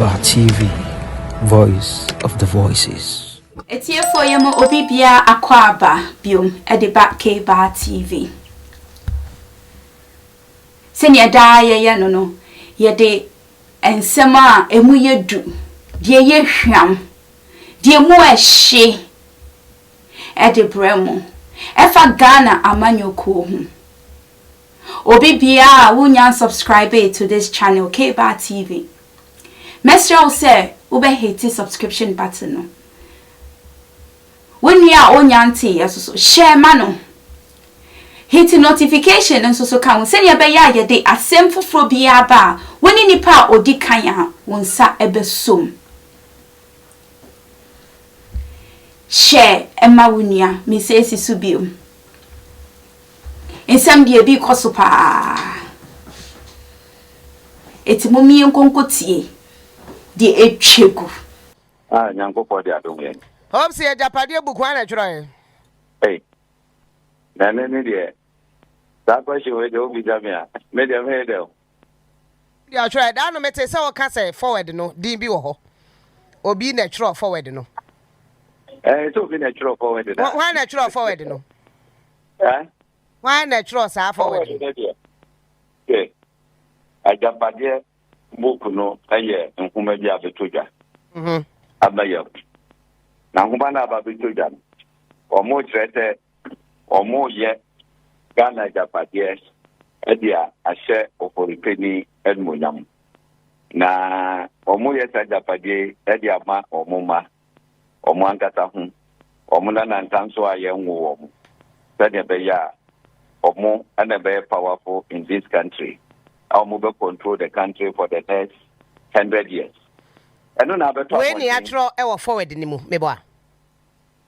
TV, voice of the voices. It's here for you, Obibia Akwaba, Bium, AGYAPADIE TV. Senya daye ya no, yede ensema emu yedu, die ye hwam, die mu ehye, Brefo, efa Ghana amanyoko hu. Obibia wunya subscribe to this channel, AGYAPADIE TV. Mesra say ube hate subscription button no. When you are on yanti so share mano. Hit notification and so can send ya beya ye de asem foforo bia ba. When nipa odi kan ya wonsa ebesom. Share emma wunia me say sisu biom. Ensam de bi koso pa. Etimomi enkonkotie. The etchegu. Nyango for the Adorye. Hopeson AGYAPADIE book one Adorye. Hey. Nane dear. That question we do with Jamia. Made them head though. Yeah, try that no mete say o ka say forward no, din bi wo ho. Obi natural forward no. So be natural forward. Why natural forward no? Why natural sa forward? Okay. AGYAPADIE book no aye nhoma bi abetoja abaya na nhoma na abetoja omo trete omo ye Ghana AGYAPADIE edia ahye oforipeni edmonyam na omo ye AGYAPADIE edia ma omo ankata hu omo na ntanso aye nwo omo sadia be ya omo ana be powerful in this country. Our mobile control the country for the next 100 years. And no better. When you actual ever forward in the move, me boy.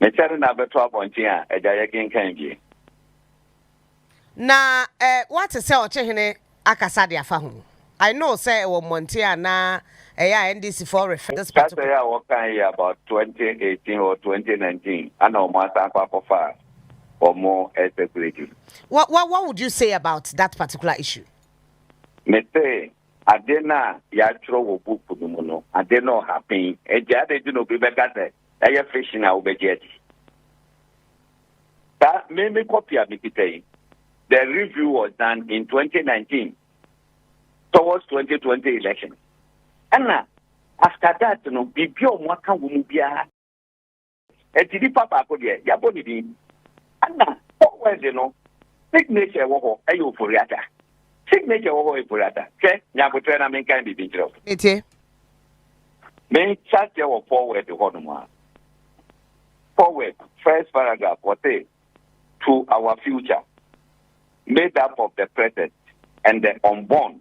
Me tell na better appointia a jayakin can be. Na what to say or chehine akasadi afahu. I know say o Montia na NDC for this part. That's about 2018 or 2019. I know master for far or more security. What would you say about that particular issue? Me say adena ya tro wo book no no adena happen e jade di no be beka say e fish na obejet that me copy of the review was done in 2019 towards 2020 election and after that no bibio mo aka wo mu bia e ti papa ko de ya boni di and forward no signature wo ho e yo foriata signature wo ho ipurata che nyabotre na menkan bi binjiro ete men chat your forward ho no ma forward first paragraph what say to our future made up of the present and the unborn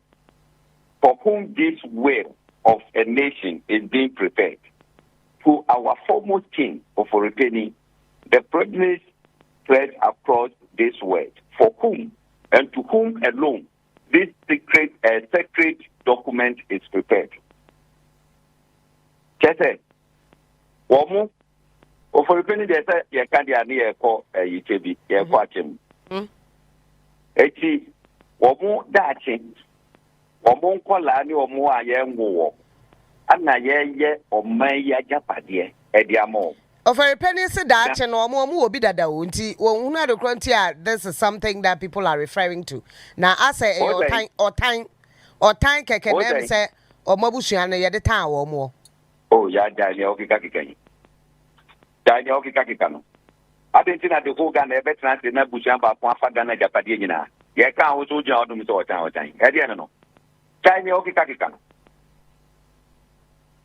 for whom this will of a nation is being prepared to our foremost king of Oripeni the privilege spread across this world for whom and to whom alone this sacred document is prepared. Kete, womu, oforipeni desa ye kandi ani ye ko yitebi ye ko achem. Eti womu dachi, womu nkola ni womu aye ngwo. Ana ye oman ya AGYAPADIE ediamo. Oforipeni se dachi no omu obi dada wo nti wo hunu adokro nti a this is something that people are referring to. Na ase or time keke dem say omabusua no ye de tan wo mo. Oh ya Daniel okikakikan. Daniel okikakikan no. Adenti na de ko ga na e betra se na busua ba ko afa Ghana AGYAPADIE nyina. Ye kan wo so gyan odum so otan. E de no. Daniel okikakikan.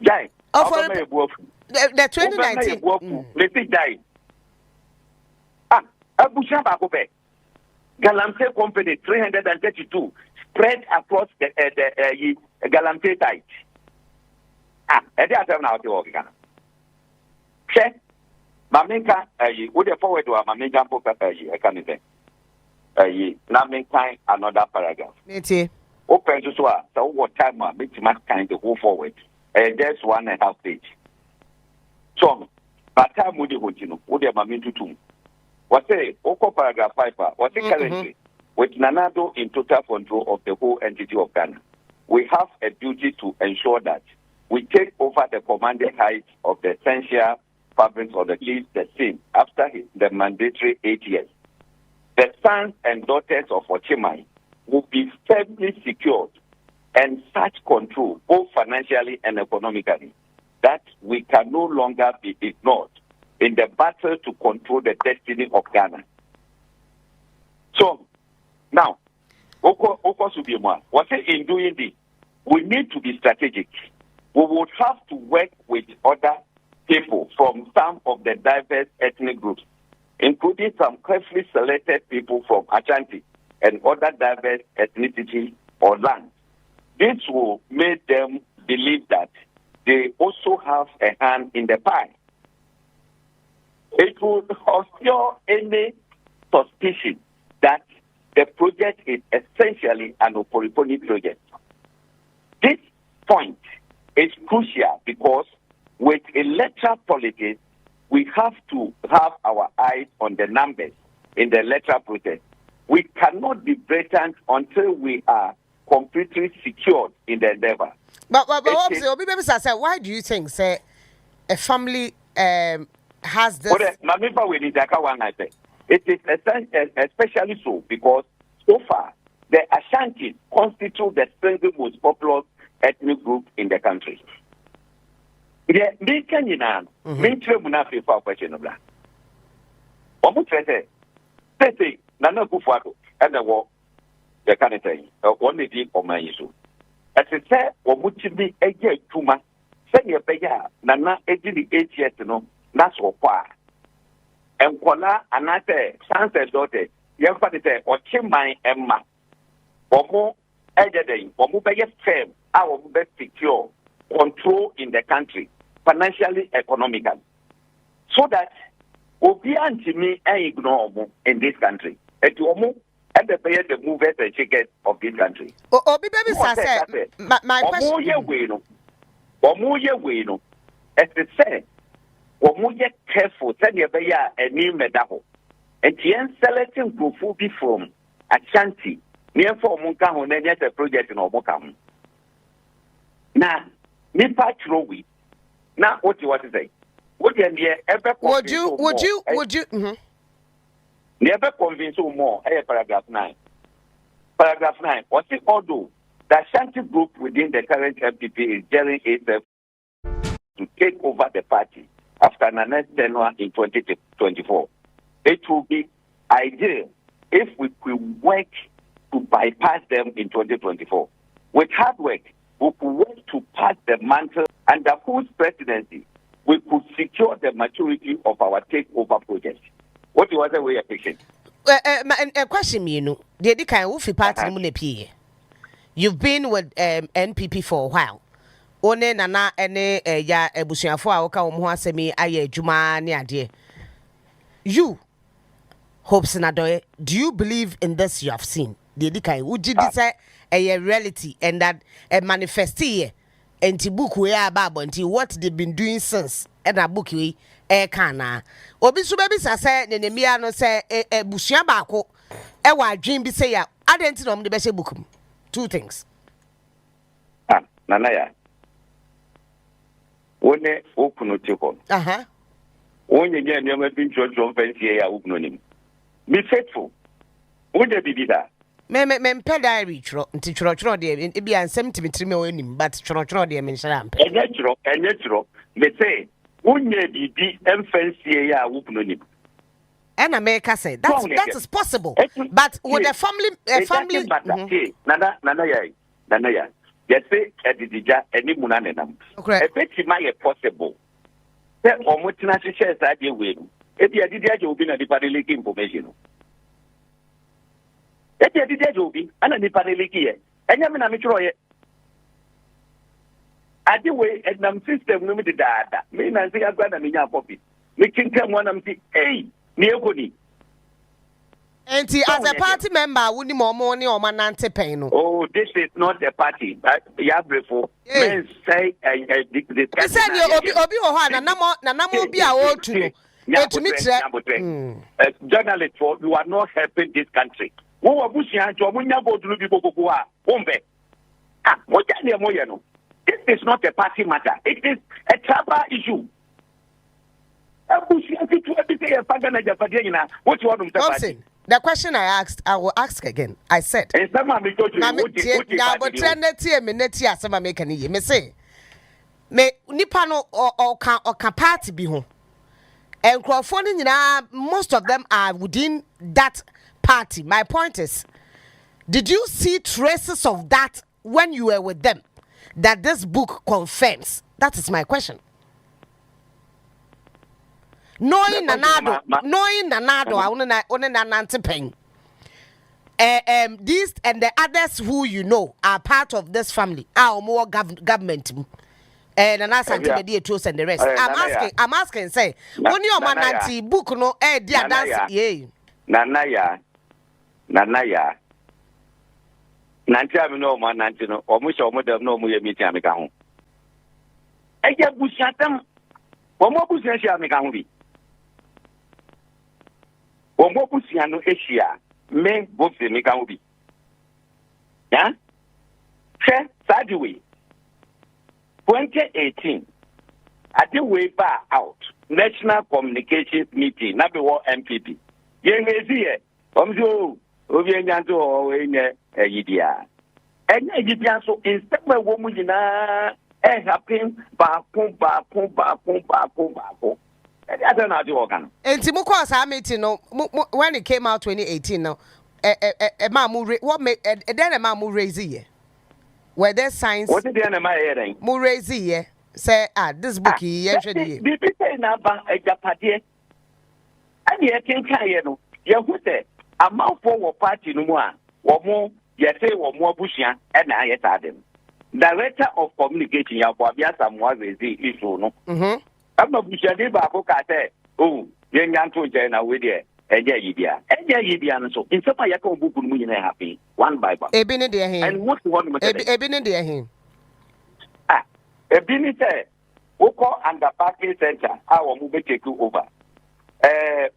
Jai. The 2019. Let's die. Abusha Bakobe. Galamsey Company 332 spread across the Galamsey site. At the other now, the organ. Check. Maminka, would you forward to a Maminka Popa? I can't say. Naminka, another paragraph. Open to swear, so what time I make my kind to go forward. There's 1.5 page. So, but time would you continue? Would you mammy to two? What say, Oko paragraph 5, what currently, with Nanado in total control of the whole entity of Ghana, we have a duty to ensure that we take over the commanding heights of the essential fabrics of the leaves the same after the mandatory 8 years. The sons and daughters of Ochimai will be firmly secured and such control, both financially and economically, that we can no longer be ignored in the battle to control the destiny of Ghana. So, now, in doing this, we need to be strategic. We would have to work with other people from some of the diverse ethnic groups, including some carefully selected people from Ashanti and other diverse ethnicities or lands. This will make them believe that they also have a hand in the pie. It will obscure any suspicion that the project is essentially an Oporiponi project. This point is crucial because with electoral politics, we have to have our eyes on the numbers in the electoral process. We cannot be blatant until we are completely secured in the endeavor. But why do you think, say, a family has this? It is especially so because so far the Ashantis constitute the single most populous ethnic group in the country. The Kenyan, Mintre for question of that. Say, Nana Kufato, and the war, the Canada, only deep or my issue. As I said, or would you be a year too much? Send your paya, Nana 88 years to know, that's what far. And Kola, another sons and daughters, young father, or Chimai Emma, or more, Adorye, or more firm, our best secure control in the country, financially, economically, so that Obianti me ignore in this country. And to almost and the movers and shakers of this country. Obi baby said, my question. Or more as they say, or more careful, send your bear and name medaho. And the selecting Kufu be from Ashanti, near for Munka when they get a project in Obokam. Now, me patch rowi. Now, what you want to say? Would you? Never convince you more. Paragraph 9. Paragraph 9. What if although the Ashanti group within the current MPP is gearing itself to take over the party after Nana's tenure in 2024, it will be ideal if we could work to bypass them in 2024. With hard work, we could work to pass the mantle under whose presidency we could secure the maturity of our takeover project. What do you want to say, patient? A question, you know, the kind of party you've been with NPP for a while. One nana any ya ebusia for our semi aye juma ni adie. You, Hopeson Adorye, do you believe in this you have seen? The kind would you say a reality and that a manifestie and to book we are babo until what they've been doing since and a book we kana obi so baby say ne mia no say busua baako e wa adwen bi say ya adenti no mo de be se book two things nanaya wone okuno tiko wonye nye nyoma bi nchocho fancy ya okuno nim be faithful wonye bibida me pe diary chro nti chro de e bia nsem timitiri me onim but chro de me nshara mpe enye chro me say unye bibi emfancy ya wupuno ni and America said that is possible but with the family nana ya yes say edidija eni munanenam effective my possible say omutina share sa de we no e bia didi aje obi na di parele information e bia didi aje obi ana ni parele ki ye enya me na me chiro ye Adiwe ednam system no me de dada me na say agba na me nya copy me kinkan one am say hey ni ekoni enti as a party member woni mo ni o manante pen no oh this is not a party ya Brefo men say this say obi wo ho na namo bi a wo tu no etumi kire journalists for you are not helping this country wo wabusia jo mo nya bodulu bi kokoko a ombe mo ja ne mo ye no This is not a party matter. It is a tribal issue. Hopeson, the question I asked, I will ask again. I said, me say, me nipa no or can party be home. And most of them are within that party. My point is, did you see traces of that when you were with them? That this book confirms? That is my question. Knowing Nanado, I these and the others who you know are part of this family, are more government. And an answer to the truth and the rest. I'm asking, say, when your man anti book no dear dance, yea. Nanaya. Nantia no man Nantino, or Mush or Mother no Muya Mitamicam. I get Bushatam, or more Busha Mikambi. Or more Busiano Asia, may both the Mikambi. Yeah? Fair, Sadeway. 2018, at the way back out, National Communication Meeting, not the MPP. Yen is here. Omzo, Ovianto, or in a Yidia. And Yidia, so instead of woman, happen, Bakum. And I don't know the organ. And Timuko, meeting, when it came out 2018, now, a mamu, what made then a mamu raise here? Were there signs? What did the enemy hearing? Murezi, say, this book, yesterday. Be number AGYAPADIE. And yet, in Kayano, Yahute, a mouthful of party no more, or more, yet say, or more Bushian, and I at them. Director of Communication, Yabiasam was the issue, no? I'm not Bushian, oh, young Anton Jana with you. And so in some way, I can't book happy one by one. And what's the one with Ebony dear him? Ebony said, Oko and the banking center, our movie take you over.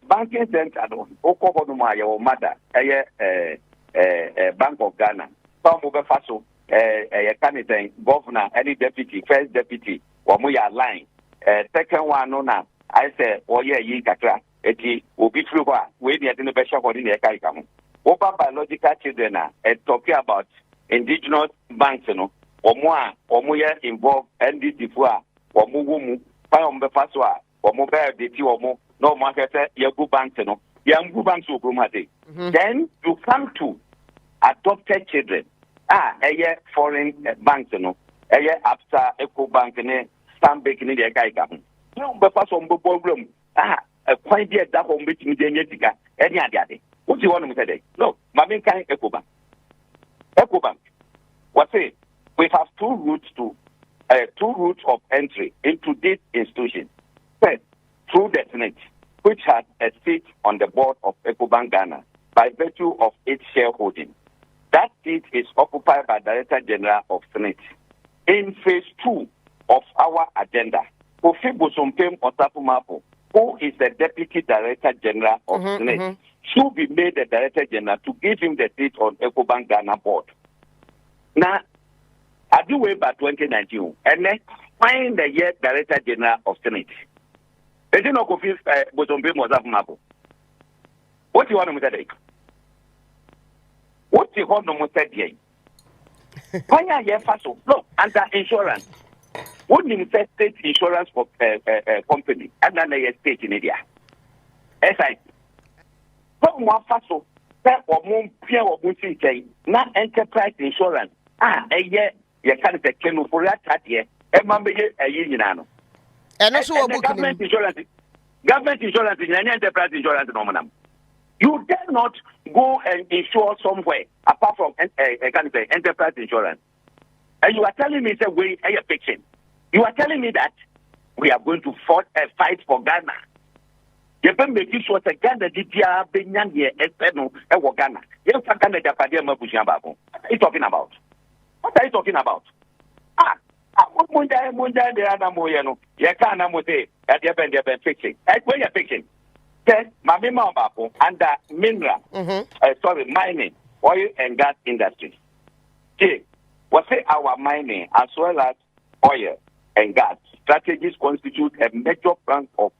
Banking center, Oko Honumaya or mother, Bank of Ghana, some over Faso, a candidate, governor, any deputy, first deputy, or Muya line. Second one, no, now, I said, oh, yeah, ye katra. Eti obi through where the best for the Kaikam. Over biological children talking about indigenous banks, or more involved NDC4 or Mugumu, Payom Befaswa, or Mobile DT or more, no market, Yagu banks, Yangu banks will grumate. Then you come to adopted children. Foreign banks, a year after Eco Bank and Stanbic in the Kaikam. No, but pass on the a quite dear that home meeting with the any idea. What do you want to say? No, Mammy can't Ecobank. What say? We have two routes of entry into this institution. First, through the Senate, which has a seat on the board of Ecobank Ghana by virtue of its shareholding. That seat is occupied by Director General of Senate. In phase 2 of our agenda, Kofi Bosompem Otapumapo, who is the Deputy Director General of Senate, should be made the Director General to give him the seat on Ecobank Ghana board. Now, I do way by 2019, and then find the year Director General of Senate. Is it not confused? What do you want to say? What do you want to say? Why are you first? Look, under insurance. What do you say? State insurance for company and then a state in India. As I more fast or more pure or not enterprise insurance. A year you can't take for that year. A year. And also government insurance is an enterprise insurance nominum. You dare not go and insure somewhere apart from enterprise insurance. And you are telling me it's a way a fiction. You are telling me that we are going to fight for Ghana. You can make sure that Ghana did Benyan Espeno and Ghana. You have Ghana AGYAPADIE Mabushiamba. What are you talking about? What are you talking about? Munda the other Moyano, Yakana Mote, at the event of fiction. Where you're fiction. Yes, Mamima Bapo under mineral, mining, oil and gas industry. Okay, what say our mining as well as oil and gas strategies constitute a major plank of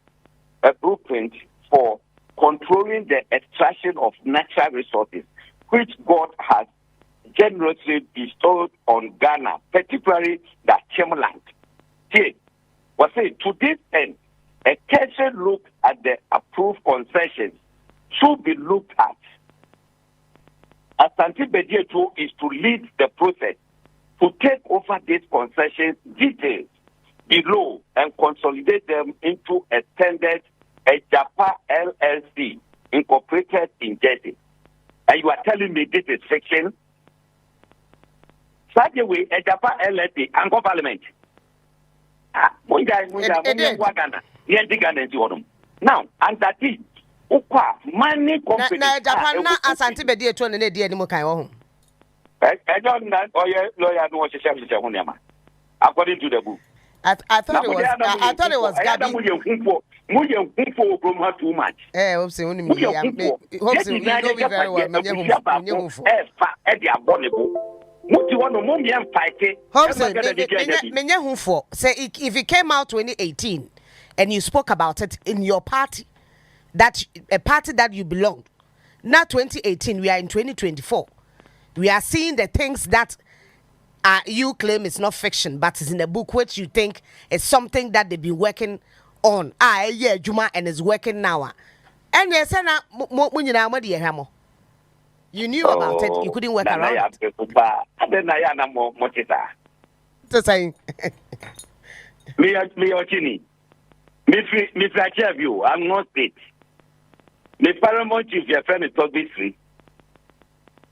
a blueprint for controlling the extraction of natural resources, which God has generously bestowed on Ghana, particularly the Chimland. Here, was it to this end, a careful look at the approved concessions should be looked at. Asante Bedieto is to lead the process to take over these concessions details below and consolidate them into a standard AGYAPA LLC incorporated in Jersey. And you are telling me this is fiction? Such a way, AGYAPA LLC and parliament. Now, and that is money company. Na Japan na Asante Bedieto ne di ani mo kan wo ho. I don't know lawyer no share according to the book. I thought it was Gabi. Too much. Hopeson, Hopeson, you know me very well. Hopeson, say if it came out 2018 and you spoke about it in your party, that a party that you belong. Not 2018, we are in 2024. We are seeing the things that you claim is not fiction, but is in a book which you think is something that they've been working on. Yeah, Juma, and is working now. And yes, you knew about it, you couldn't work around it. So saying, I'm not state. The paramount chief, your friend is talk this free.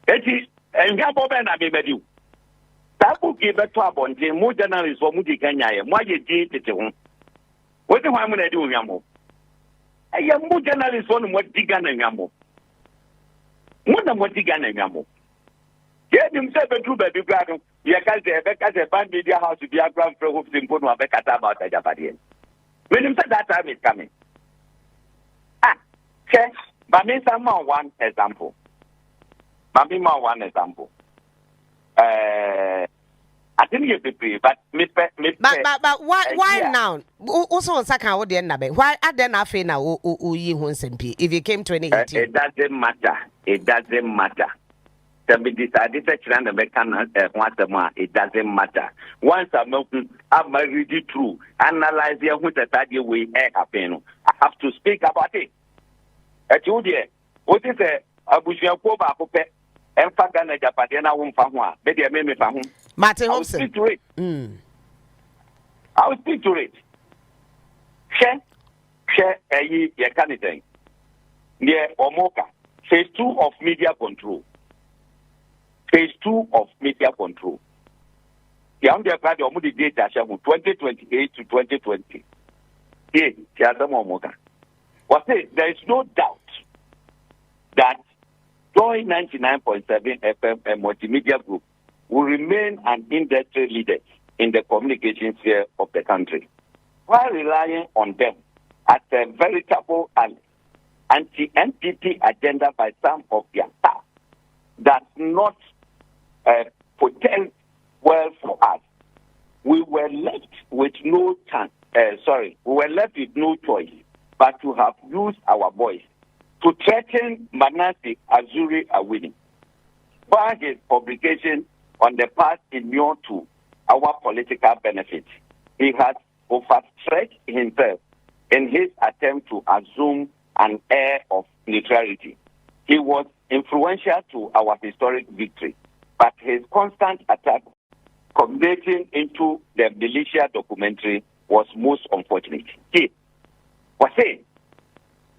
It is, and you have opened a baby. Tabu give a to abonte, more journalists for Moody Kenya, why you did it. What do I want to do, Yamo? I am more journalists on what Digan and Yamo. More than what Digan and Yamo. Get himself a true baby brother. Yakaze, a band media house to be a grand for Hopeson Pono Abekata about AGYAPADIE. When him said that time is coming. Okay, but me some one example. Maybe one example. I didn't get the pre, but why now? Also on second what the end why are then after now if you came 2018? It doesn't matter. It doesn't matter. To be decided to run the mechanic once a month, it doesn't matter. Once I'm read it through, analyze the what the way happen. I have to speak about it. What is a Abushia Koba Pope and Fagana Japadiana won't find one. Maybe I may be found. Martin I'll speak to it. I'll speak to it. Share a year candidate near Omoka. Phase 2 of media control. Phase 2 of media control. The undergrad of the data from 2028 to 2020. Here, Omoka. There is no doubt that Joy 99.7 FM and Multimedia Group will remain an industry leader in the communication sphere of the country, while relying on them as a veritable anti-NPP agenda by some of their staff does not portend well for us. We were left with no chance. We were left with no choice but to have used our voice to threaten Manasseh Azuri a winning. By his publication on the path immune to our political benefit, he has overstretched himself in his attempt to assume an air of neutrality. He was influential to our historic victory, but his constant attack culminating into the militia documentary was most unfortunate. He was saying,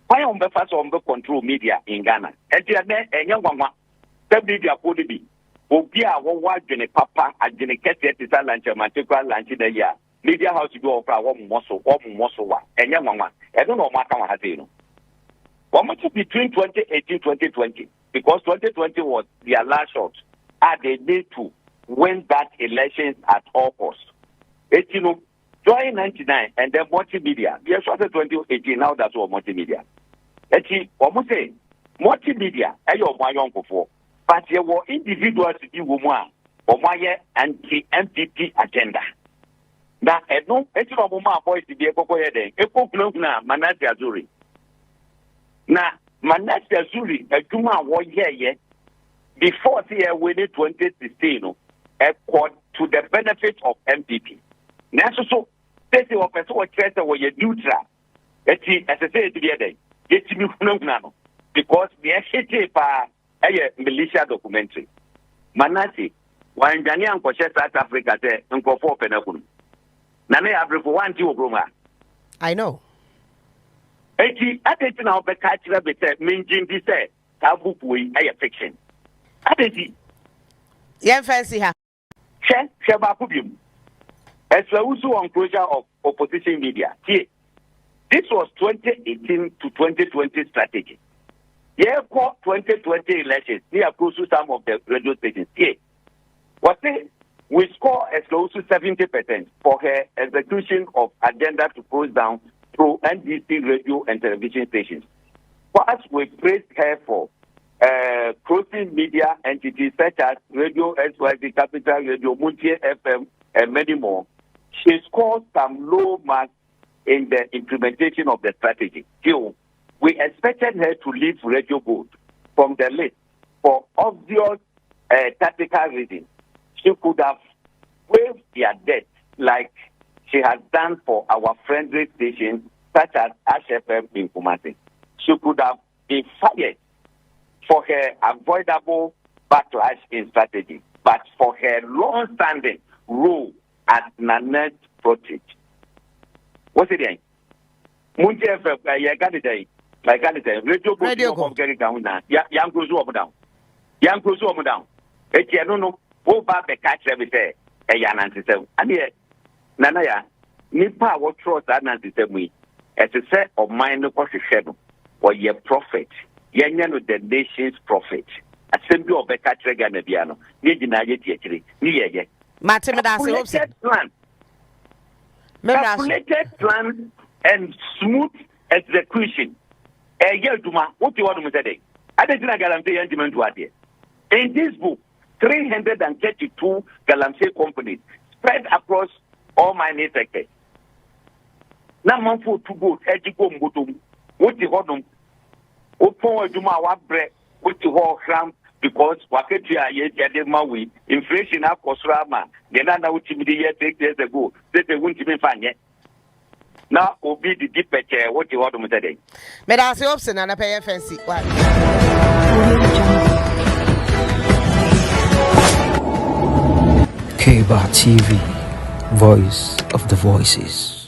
why on the first on the control media in Ghana? And the media could be Obia, what Papa, and Jenny lunch, a particular lunch in the year. Media house to go for one muscle, and young one. I don't know what I have to know. What much between 2018 2020? Because 2020 was their last shot. They need to win that election at all costs. Joy 99 and then multimedia. Yes, 2018, now that's what multimedia. Almost say multimedia, my uncle for. But there were individuals to do woman or my anti-MPP agenda. na eno eti no ma voice bi ekokoye den ekokuna na Manase Adorye na Manase Adorye adwuma wo yeye before the win 2016 no to the benefit of MPP na so say o person o chese wo ye neutral eti SSA eti bi den eti mi kuna no because the SHT pa militia documentary Manase wanjani ankoshe South Africa te nkofo penakunu na me Brefo wanti obroma I know eti ateti na obeka kire bete menjin bi say ta buku yi fiction ateti yen fancy ha she ba ku bim as we also on closure of opposition media see this was 2018 to 2020 strategy. Yeah, 2020 elections, we are close to some of the radio stations. Yeah. What say we score as close to 70% for her execution of agenda to close down through NDC radio and television stations. For us, we praised her for closing media entities such as Radio SYZ, Capital Radio, Muntie FM, and many more. She scored some low marks in the implementation of the strategy. Still, we expected her to leave Radio Board from the list for obvious tactical reasons. She could have waived their debt like she has done for our friendly stations such as HFM in Kumasi. She could have been fired for her avoidable backlash in strategy, but for her long-standing role as Nanette Protege. What's it then? Muntie FM, I got it there. Like I said, radio go get down now. Young close down. Young close down. No. Go back the catch everything. A yan anti-7. And yet, Nanaya, Nipa what trust that anti-7 as a set of mine no cost shadow or your prophet. Yan with the nation's prophet. A symbol of a catch reganiano. Nijinaji, Nia. Calculated plan. Calculated plan and smooth execution. What you want to say? I didn't guarantee engine to idea. In this book, 332 Galamsey companies spread across all mining sectors. Now, for to go, Ediko Mutum, what you want them, Opo Juma, what bread, what you hold cram, because Wakatia yet Maui, inflation of Kosrama, then I know 8 years ago, they won't even find yet. Now, Obi the deep chair, what you want to say? Medase Hopeson and a pay fancy. AGYAPADie TV, voice of the voices.